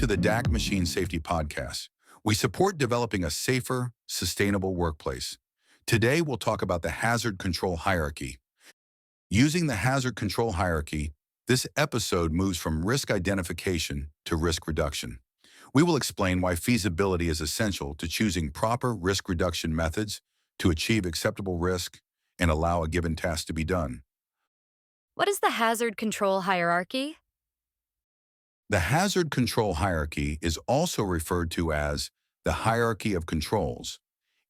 to the DAK Machine Safety Podcast. We support developing a safer, sustainable workplace. Today, we'll talk about the hazard control hierarchy. Using the hazard control hierarchy, this episode moves from risk identification to risk reduction. We will explain why feasibility is essential to choosing proper risk reduction methods to achieve acceptable risk and allow a given task to be done. What is the hazard control hierarchy? The hazard control hierarchy is also referred to as the hierarchy of controls.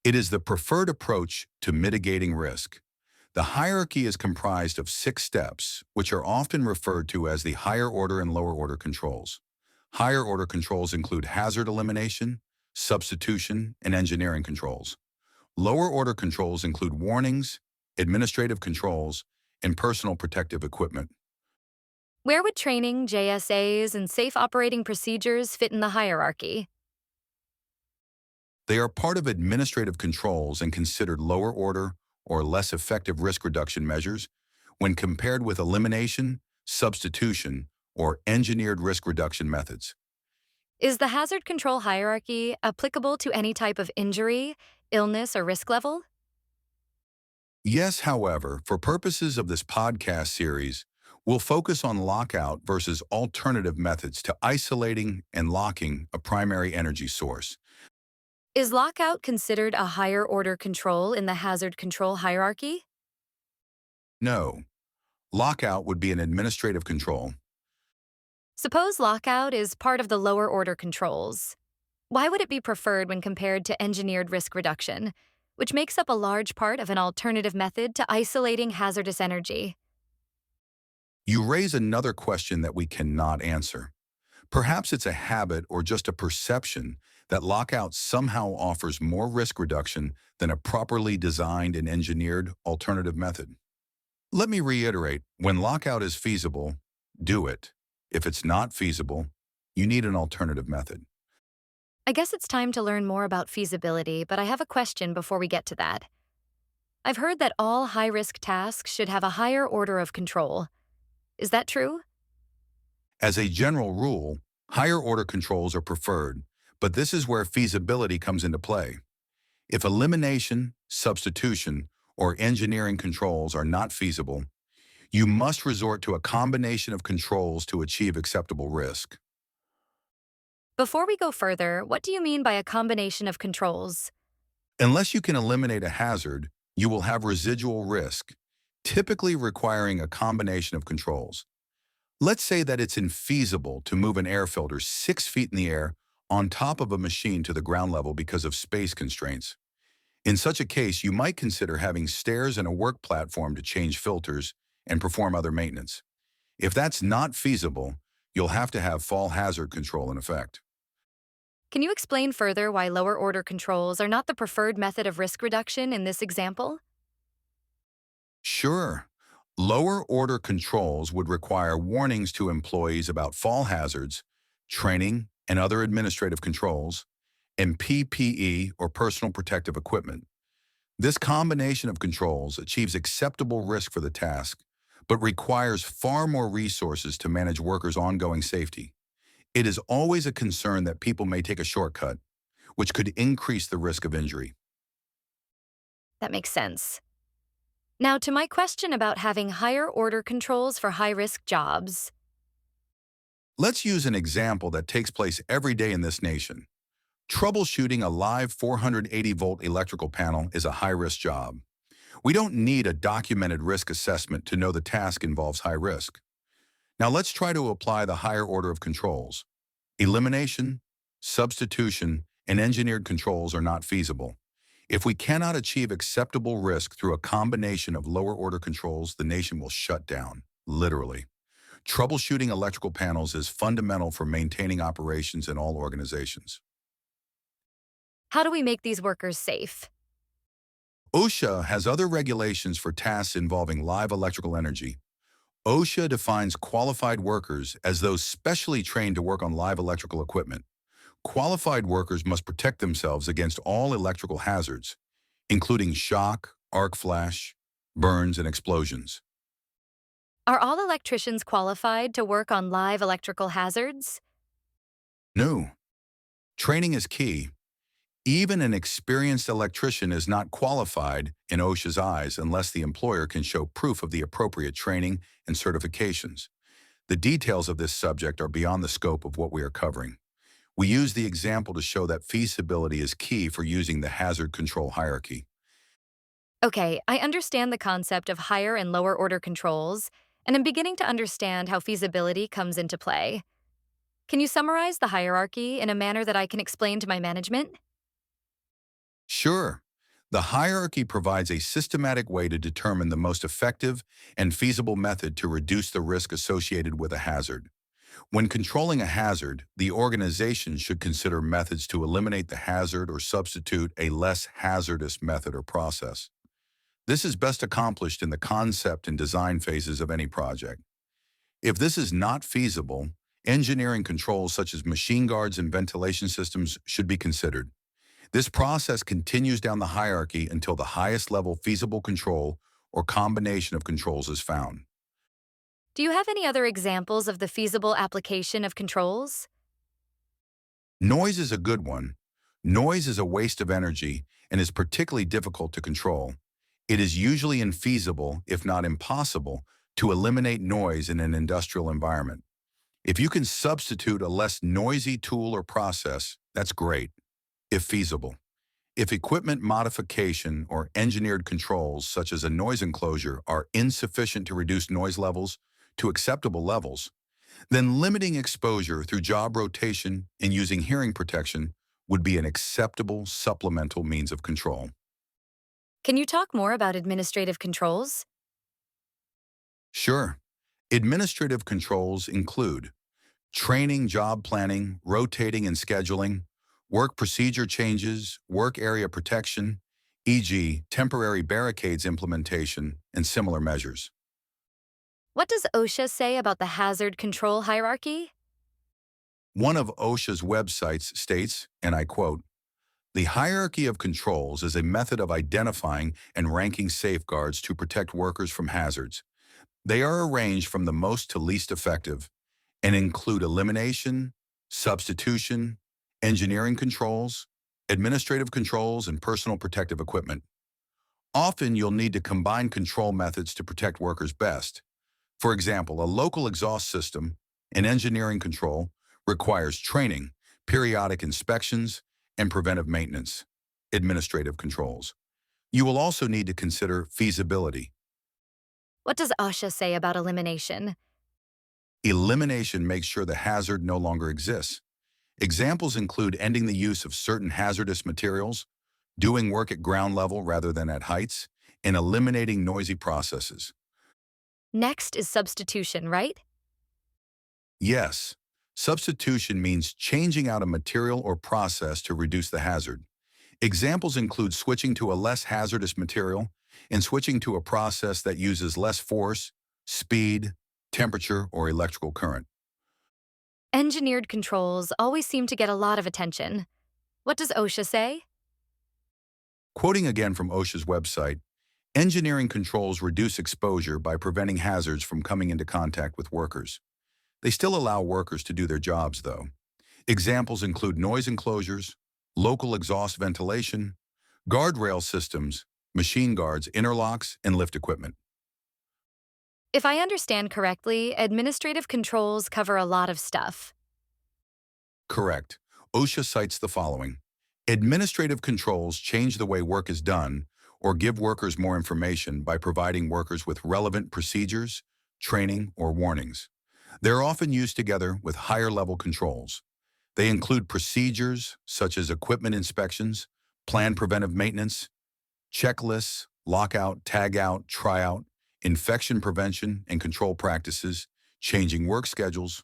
It is the preferred approach to mitigating risk. The hierarchy is comprised of 6 steps, which are often referred to as the higher order and lower order controls. Higher order controls include hazard elimination, substitution, and engineering controls. Lower order controls include warnings, administrative controls, and personal protective equipment. Where would training, JSAs, and safe operating procedures fit in the hierarchy? They are part of administrative controls and considered lower order or less effective risk reduction measures when compared with elimination, substitution, or engineered risk reduction methods. Is the hazard control hierarchy applicable to any type of injury, illness, or risk level? Yes, however, for purposes of this podcast series, we'll focus on lockout versus alternative methods to isolating and locking a primary energy source. Is lockout considered a higher order control in the hazard control hierarchy? No, lockout would be an administrative control. Suppose lockout is part of the lower order controls. Why would it be preferred when compared to engineered risk reduction, which makes up a large part of an alternative method to isolating hazardous energy? You raise another question that we cannot answer. Perhaps it's a habit or just a perception that lockout somehow offers more risk reduction than a properly designed and engineered alternative method. Let me reiterate, when lockout is feasible, do it. If it's not feasible, you need an alternative method. I guess it's time to learn more about feasibility, but I have a question before we get to that. I've heard that all high-risk tasks should have a higher order of control. Is that true? As a general rule, higher order controls are preferred, but this is where feasibility comes into play. If elimination, substitution, or engineering controls are not feasible, you must resort to a combination of controls to achieve acceptable risk. Before we go further, what do you mean by a combination of controls? Unless you can eliminate a hazard, you will have residual risk, typically requiring a combination of controls. Let's say that it's infeasible to move an air filter 6 feet in the air on top of a machine to the ground level because of space constraints. In such a case, you might consider having stairs and a work platform to change filters and perform other maintenance. If that's not feasible, you'll have to have fall hazard control in effect. Can you explain further why lower order controls are not the preferred method of risk reduction in this example? Sure. Lower order controls would require warnings to employees about fall hazards, training and other administrative controls, and PPE or personal protective equipment. This combination of controls achieves acceptable risk for the task, but requires far more resources to manage workers' ongoing safety. It is always a concern that people may take a shortcut, which could increase the risk of injury. That makes sense. Now, to my question about having higher order controls for high-risk jobs. Let's use an example that takes place every day in this nation. Troubleshooting a live 480-volt electrical panel is a high-risk job. We don't need a documented risk assessment to know the task involves high risk. Now let's try to apply the higher order of controls. Elimination, substitution, and engineered controls are not feasible. If we cannot achieve acceptable risk through a combination of lower order controls, the nation will shut down, literally. Troubleshooting electrical panels is fundamental for maintaining operations in all organizations. How do we make these workers safe? OSHA has other regulations for tasks involving live electrical energy. OSHA defines qualified workers as those specially trained to work on live electrical equipment. Qualified workers must protect themselves against all electrical hazards, including shock, arc flash, burns, and explosions. Are all electricians qualified to work on live electrical hazards? No, training is key. Even an experienced electrician is not qualified in OSHA's eyes unless the employer can show proof of the appropriate training and certifications. The details of this subject are beyond the scope of what we are covering. We use the example to show that feasibility is key for using the hazard control hierarchy. Okay, I understand the concept of higher and lower order controls, and I'm beginning to understand how feasibility comes into play. Can you summarize the hierarchy in a manner that I can explain to my management? Sure, the hierarchy provides a systematic way to determine the most effective and feasible method to reduce the risk associated with a hazard. When controlling a hazard, the organization should consider methods to eliminate the hazard or substitute a less hazardous method or process. This is best accomplished in the concept and design phases of any project. If this is not feasible, engineering controls such as machine guards and ventilation systems should be considered. This process continues down the hierarchy until the highest level feasible control or combination of controls is found. Do you have any other examples of the feasible application of controls? Noise is a good one. Noise is a waste of energy and is particularly difficult to control. It is usually infeasible, if not impossible, to eliminate noise in an industrial environment. If you can substitute a less noisy tool or process, that's great, if feasible. If equipment modification or engineered controls, such as a noise enclosure, are insufficient to reduce noise levels to acceptable levels, then limiting exposure through job rotation and using hearing protection would be an acceptable supplemental means of control. Can you talk more about administrative controls? Sure, administrative controls include training, job planning, rotating and scheduling, work procedure changes, work area protection, e.g., temporary barricades implementation, and similar measures. What does OSHA say about the hazard control hierarchy? One of OSHA's websites states, and I quote, "The hierarchy of controls is a method of identifying and ranking safeguards to protect workers from hazards. They are arranged from the most to least effective and include elimination, substitution, engineering controls, administrative controls, and personal protective equipment. Often you'll need to combine control methods to protect workers best. For example, a local exhaust system, an engineering control, requires training, periodic inspections, and preventive maintenance, administrative controls. You will also need to consider feasibility. What does OSHA say about elimination? Elimination makes sure the hazard no longer exists. Examples include ending the use of certain hazardous materials, doing work at ground level rather than at heights, and eliminating noisy processes. Next is substitution, right? Yes, substitution means changing out a material or process to reduce the hazard. Examples include switching to a less hazardous material and switching to a process that uses less force, speed, temperature, or electrical current. Engineered controls always seem to get a lot of attention. What does OSHA say? Quoting again from OSHA's website, engineering controls reduce exposure by preventing hazards from coming into contact with workers. They still allow workers to do their jobs, though. Examples include noise enclosures, local exhaust ventilation, guardrail systems, machine guards, interlocks, and lift equipment. If I understand correctly, administrative controls cover a lot of stuff. Correct. OSHA cites the following. Administrative controls change the way work is done or give workers more information by providing workers with relevant procedures, training, or warnings. They're often used together with higher-level controls. They include procedures such as equipment inspections, planned preventive maintenance, checklists, lockout, tagout, tryout, infection prevention and control practices, changing work schedules,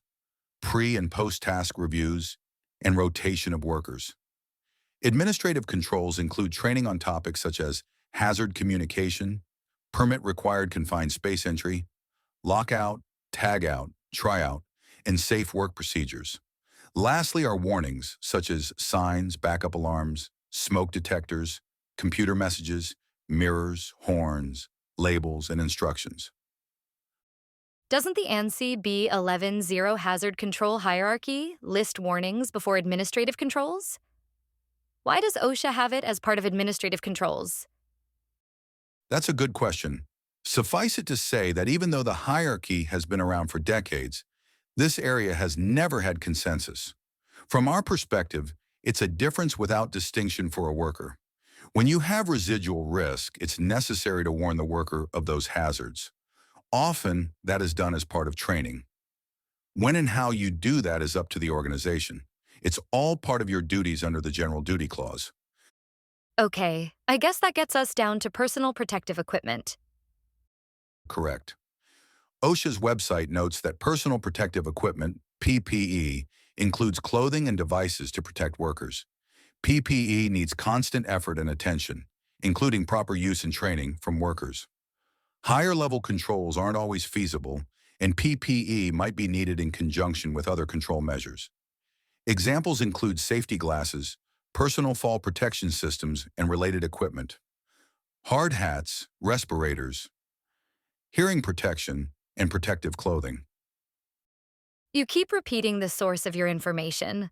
pre- and post-task reviews, and rotation of workers. Administrative controls include training on topics such as hazard communication, permit-required confined space entry, lockout, tagout, tryout, and safe work procedures. Lastly are warnings such as signs, backup alarms, smoke detectors, computer messages, mirrors, horns, labels, and instructions. Doesn't the ANSI B11 Zero Hazard Control Hierarchy list warnings before administrative controls? Why does OSHA have it as part of administrative controls? That's a good question. Suffice it to say that even though the hierarchy has been around for decades, this area has never had consensus. From our perspective, it's a difference without distinction for a worker. When you have residual risk, it's necessary to warn the worker of those hazards. Often, that is done as part of training. When and how you do that is up to the organization. It's all part of your duties under the General Duty Clause. Okay, I guess that gets us down to personal protective equipment. Correct. OSHA's website notes that personal protective equipment, PPE, includes clothing and devices to protect workers. PPE needs constant effort and attention, including proper use and training from workers. Higher-level controls aren't always feasible, and PPE might be needed in conjunction with other control measures. Examples include safety glasses, personal fall protection systems, and related equipment, hard hats, respirators, hearing protection, and protective clothing. You keep repeating the source of your information.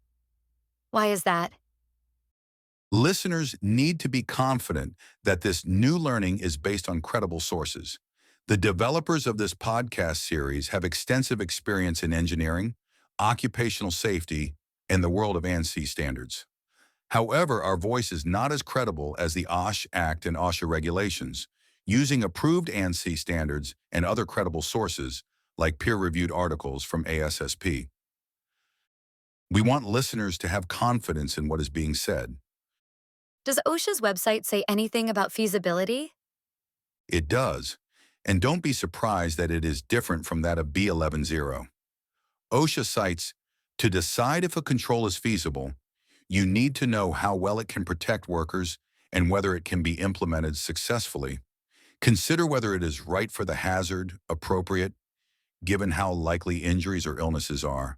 Why is that? Listeners need to be confident that this new learning is based on credible sources. The developers of this podcast series have extensive experience in engineering, occupational safety, and the world of ANSI standards. However, our voice is not as credible as the OSH Act and OSHA regulations, using approved ANSI standards and other credible sources, like peer-reviewed articles from ASSP. We want listeners to have confidence in what is being said. Does OSHA's website say anything about feasibility? It does, and don't be surprised that it is different from that of B11. OSHA cites, to decide if a control is feasible, you need to know how well it can protect workers and whether it can be implemented successfully. Consider whether it is right for the hazard, appropriate, given how likely injuries or illnesses are,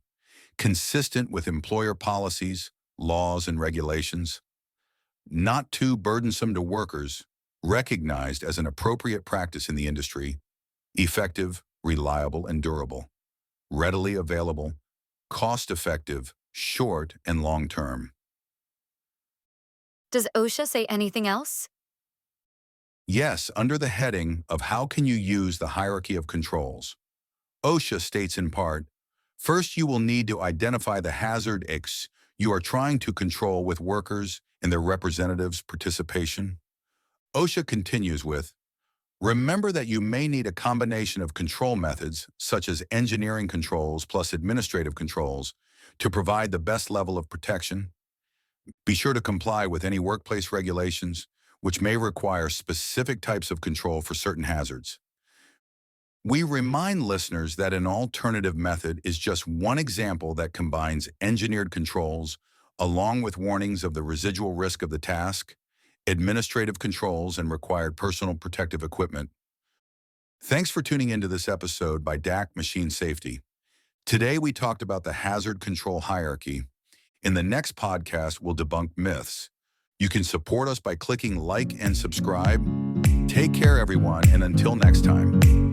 consistent with employer policies, laws, and regulations, not too burdensome to workers, recognized as an appropriate practice in the industry, effective, reliable, and durable, readily available, cost-effective, short and long-term. Does OSHA say anything else? Yes, under the heading of how can you use the hierarchy of controls, OSHA states in part, first you will need to identify the hazard X you are trying to control with workers and their representatives' participation. OSHA continues with, remember that you may need a combination of control methods, such as engineering controls plus administrative controls, to provide the best level of protection. Be sure to comply with any workplace regulations, which may require specific types of control for certain hazards. We remind listeners that an alternative method is just one example that combines engineered controls along with warnings of the residual risk of the task, administrative controls, and required personal protective equipment. Thanks for tuning into this episode by DAK Machine Safety. Today we talked about the hazard control hierarchy. In the next podcast, we'll debunk myths. You can support us by clicking like and subscribe. Take care, everyone, and until next time.